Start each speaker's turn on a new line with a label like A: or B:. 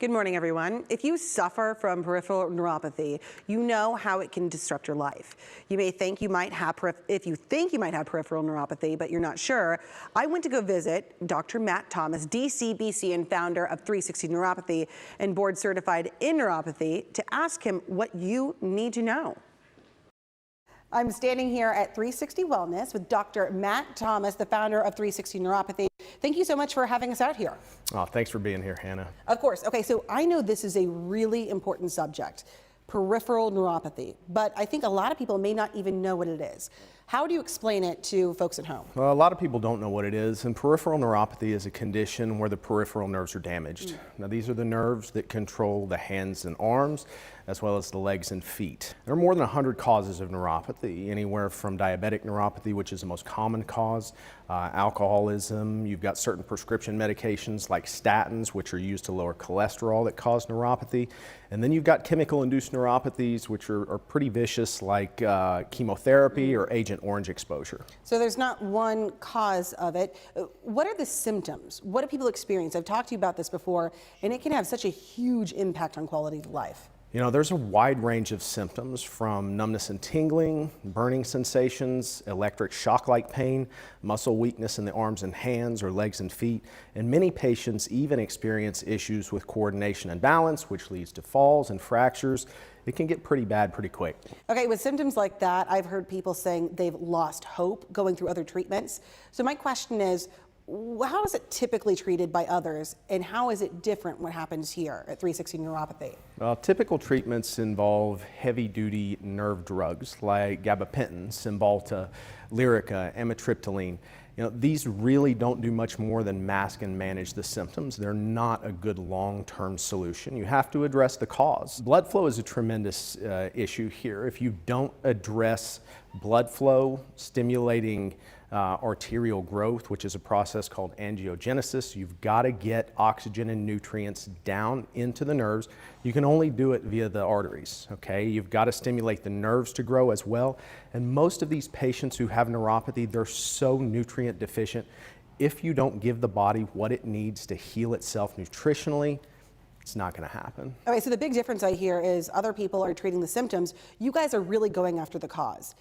A: Good morning, everyone. If you suffer from peripheral neuropathy, you know how it can disrupt your life. You may think you might have, if you think you might have peripheral neuropathy, but you're not sure, I went to go visit Dr. Matt Thomas, DCBC and founder of 360 Neuropathy and board certified in neuropathy, to ask him what you need to know. I'm standing here at 360 Wellness with Dr. Matt Thomas, the founder of 360 Neuropathy. Thank you so much for having us out here.
B: Oh, thanks for being here, Hannah.
A: Of course. Okay, so I know this is a really important subject, peripheral neuropathy, but I think a lot of people may not even know what it is. How do you explain it to folks at home?
B: Well, a lot of people don't know what it is, and peripheral neuropathy is a condition where the peripheral nerves are damaged. Now, these are the nerves that control the hands and arms, as well as the legs and feet. There are more than 100 causes of neuropathy, anywhere from diabetic neuropathy, which is the most common cause, alcoholism. You've got certain prescription medications like statins, which are used to lower cholesterol, that cause neuropathy. And then you've got chemical-induced neuropathies, which are pretty vicious, like chemotherapy or Agent Orange exposure.
A: So there's not one cause of it. What are the symptoms? What do people experience? I've talked to you about this before, and it can have such a huge impact on quality of life.
B: You know, there's a wide range of symptoms, from numbness and tingling, burning sensations, electric shock-like pain, muscle weakness in the arms and hands or legs and feet, and many patients even experience issues with coordination and balance, which leads to falls and fractures. It can get pretty bad pretty quick.
A: Okay, with symptoms like that, I've heard people saying they've lost hope going through other treatments. So my question is, how is it typically treated by others, and how is it different what happens here at 360 Neuropathy?
B: Well, typical treatments involve heavy-duty nerve drugs like gabapentin, Cymbalta, Lyrica, amitriptyline. You know, these really don't do much more than mask and manage the symptoms. They're not a good long-term solution. You have to address the cause. Blood flow is a tremendous issue here. If you don't address blood flow, stimulating arterial growth, which is a process called angiogenesis, you've got to get oxygen and nutrients down into the nerves. You can only do it via the arteries, okay? You've got to stimulate the nerves to grow as well. And most of these patients who have neuropathy, they're so nutrient deficient. If you don't give the body what it needs to heal itself nutritionally, it's not going to happen.
A: Okay, so the big difference I hear is other people are treating the symptoms. You guys are really going after the cause.